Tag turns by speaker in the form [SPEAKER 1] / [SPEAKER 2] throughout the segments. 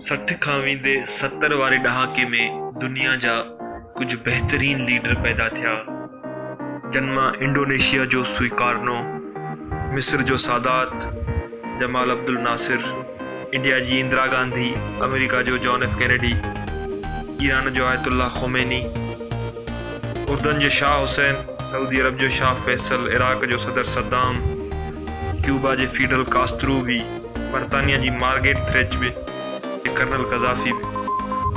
[SPEAKER 1] 60 खां वेंदे 70 वारे ॾहाके में दुनिया जा कुछ बेहतरीन लीडर पैदा थिया। जन्मा इंडोनेशिया जो सुकार्नो, मिस्र जो सादात, जमाल अब्दुल नासिर, इंडिया जी इंदिरा गांधी, अमेरिका जो जॉन एफ कैनेडी, ईरान जो आयतुल्ला खोमेनी, उर्दन जो शाह हुसैन, सऊदी अरब जो शाह फैसल, इराक जो सदर सद्दाम, क्यूबा जे फिडल कास्त्रो भी, बरतानिया जी मार्गरेट थैचर, कर्नल गजाफी भी,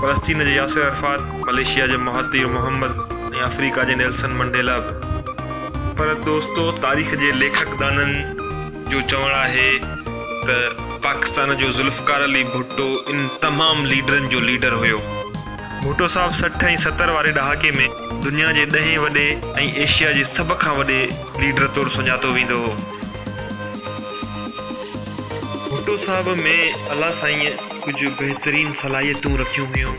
[SPEAKER 1] फलस्तीन जे यासिर अरफात, मलेशिया जे महातिर मोहम्मद, अफ्रीका जे नेल्सन मंडेला भी। पर दोस्तों, तारीख़ जे लेखक दानन जो चवण है त पाकिस्तान जो जुल्फकार अली भुट्टो इन तमाम लीडरन जो लीडर हुयो। भुट्टो साहब 60 ऐं 70 वारे ॾहाके में दुनिया जे 10 वॾे ऐं एशिया जे सभ खां वॾे लीडर तौरु सुञातो वेंदो हो। भुट्टो साहब में अल्लाह साईं कुछ बेहतरीन सलाहियतूं रखियूं हुयूं।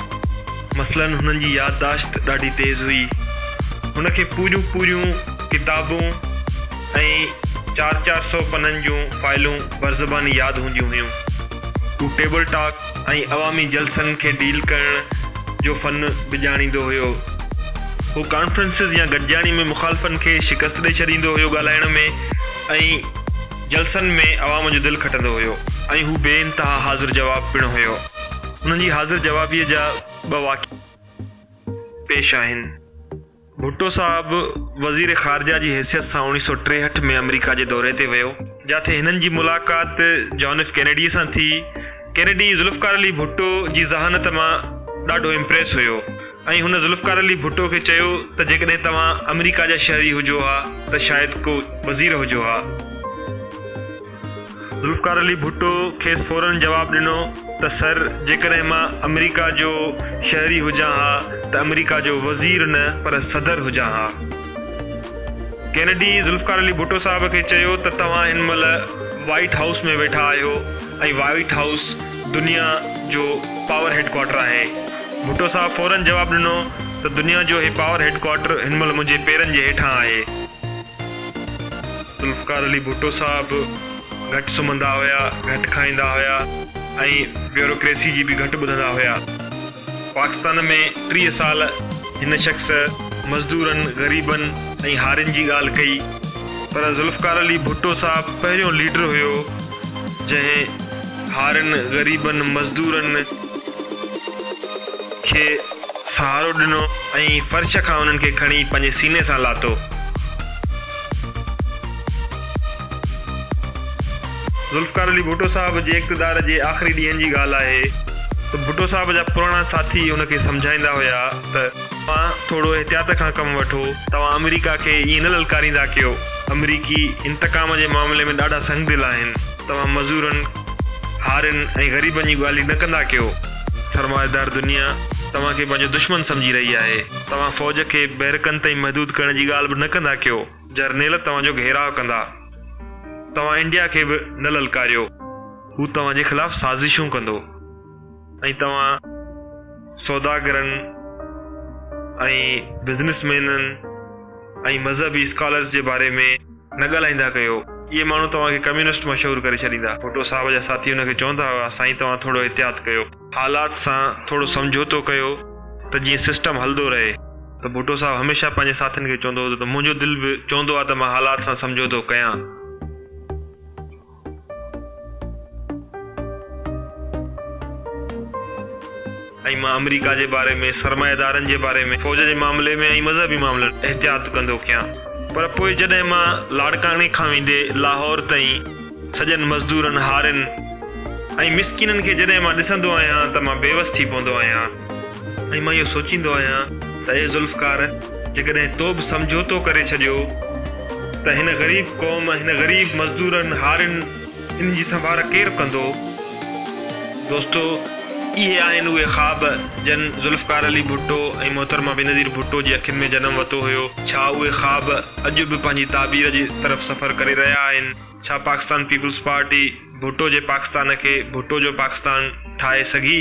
[SPEAKER 1] मसलन हुननि जी याददाश्त ॾाढी तेज़ हुई। हुनखे पूरियूं किताबूं ऐं 400 पन्ननि जूं फाइलूं बरज़बानी यादि हूंदियूं हुयूं। हू टेबल टॉक ऐं अवामी जलसनि खे डील करण जो फ़न बि ॼाणींदो हुयो। हू कॉन्फ्रेंसिस या गॾिजाणी में मुखालफ़नि खे शिकस्त ॾेई छॾींदो हुयो ॻाल्हाइण में, ऐं जलसनि में अवाम जो दिलि खटंदो हुयो, ऐं हू बेइंतहा हाज़िर जवाब पिणु हुयो। हुननि जी हाज़िर जवाबीअ जा 2 वाक़िआ पेश आहिनि। भुट्टो साहब वज़ीर ख़ारजा जी हैसियत सां 1963 में अमेरिका जे दौरे ते वियो, जिथे हिननि जी मुलाक़ात जॉन एफ कैनेडी सां थी। कैनेडी ज़ुल्फ़कार अली भुट्टो जी ज़हानत मां ॾाढो इम्प्रेस हुयो, ऐं हुन ज़ुल्फ़कार अली भुट्टो खे चयो त जेकॾहिं तव्हां अमेरिका जा शहरी हुजो हा त शायदि को वज़ीर हुजो हा। ज़ुल्फ़कार अली भुट्टो खेसि फ़ौरन जवाबु ॾिनो त सर, जेकॾहिं मां अमेरिका जो शहरी हुजां हा त अमेरिका जो वज़ीर न पर सदर हुजां हा। कैनेडी ज़ुल्फ़कार अली भुट्टो साहब खे चयो त तव्हां हिन महिल वाइट हाउस में वेठा आहियो, ऐं वाइट हाउस दुनिया जो पावर हेडक्वार्टर आहे। भुट्टो साहब फ़ौरन जवाबु ॾिनो त दुनिया जो हीउ पावर हेडक्वार्टर हिन महिल मुंहिंजे पेरनि जे हेठां आहे। ज़ुल्फ़कार अली भुट्टो साहब घटि सुम्हंदा हुया, घटि खाईंदा हुया, ऐं ब्यूरोक्रेसी जी बि घटि ॿुधंदा हुया। पाकिस्तान में 30 साल हिन शख़्स मज़दूरनि, ग़रीबनि ऐं हारियुनि जी ॻाल्हि कई, पर ज़ुल्फ़कार अली भुट्टो साहब पहिरियों लीडर हुयो जंहिं हारियुनि, ग़रीबनि, मज़दूरनि खे सहारो ॾिनो ऐं फ़र्श खां उन्हनि खे खणी पंहिंजे सीने सां लातो। ज़ुल्फ़कार अली भुट्टो साहब जे इक़्तिदार जे आख़िरी ॾींहंनि जी ॻाल्हि आहे त भुट्टो साहब जा पुराणा साथी हुनखे सम्झाईंदा हुया त तव्हां थोरो एहतियात खां कमु वठो, तव्हां अमेरिका खे ईअं न ललकारींदा कयो। अमेरिकी इंतकाम जे मामले में ॾाढा संगदिल आहिनि। तव्हां मज़दूरनि, हारियुनि ऐं ग़रीबनि जी ॻाल्हि न कंदा कयो। सरमाएदार दुनिया तव्हांखे पंहिंजो दुश्मन सम्झी रही आहे। तव्हां फ़ौज खे बैरकनि ताईं महदूद करण जी ॻाल्हि बि न कंदा कयो। जर्नेल तव्हांजो घेराव कंदा। तव्हां इंडिया खे बि न ललकारियो, हू तव्हांजे ख़िलाफ़ साज़िशूं कंदो, ऐं तव्हां सौदागरनि ऐं बिज़नेसमैननि ऐं मज़हबी स्कॉलर्स जे बारे में न ॻाल्हाईंदा कयो। इहे माण्हू तव्हांखे कम्युनिस्ट मशहूरु करे छॾींदा। भुट्टो साहब जा साथी हुनखे चवंदा हुआ, साईं तव्हां थोरो एहतियात कयो, हालात सां थोरो समझोतो कयो त जीअं सिस्टम हलंदो रहे। त भुट्टो साहब हमेशह पंहिंजे साथियुनि खे चवंदो हुओ त मुंहिंजो दिलि बि चवंदो आहे त मां हालात सां समझोतो कयां। ऐं मां अमेरिका जे बारे में, सरमाएदारनि जे बारे में, फ़ौज जे मामले में ऐं मज़हबी मामलनि एहतियात कंदो कयां। पर पोइ जॾहिं मां लाड़काणे खां वेंदे लाहौर ताईं सॼनि मज़दूरनि, हारियुनि ऐं मिसकिननि खे जॾहिं मां ॾिसंदो आहियां त मां बेवस थी पवंदो आहियां, ऐं मां इहो सोचींदो आहियां त ए ज़ुल्फ़कार, जेकॾहिं तो बि समझोतो करे छॾियो त हिन ग़रीब क़ौम, हिन ग़रीब मज़दूरनि, हारियुनि, हिन जी संभाल केरु कंदो? दोस्तो, इहे आहिनि उहे ख़्वाब जन ज़ुल्फ़कार अली भुट्टो ऐं मोहतरमा बेनज़ीर भुट्टो जी अखियुनि में जनमु वरितो हुयो। छा उहे ख़्वाब अॼु बि पंहिंजी ताबीर जी तरफ़ सफ़र करे रहिया आहिनि? छा पाकिस्तान पीपल्स पार्टी भुट्टो जे पाकिस्तान खे भुट्टो जो पाकिस्तान ठाहे सघी,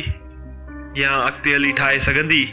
[SPEAKER 1] या अॻिते हली ठाहे सघंदी?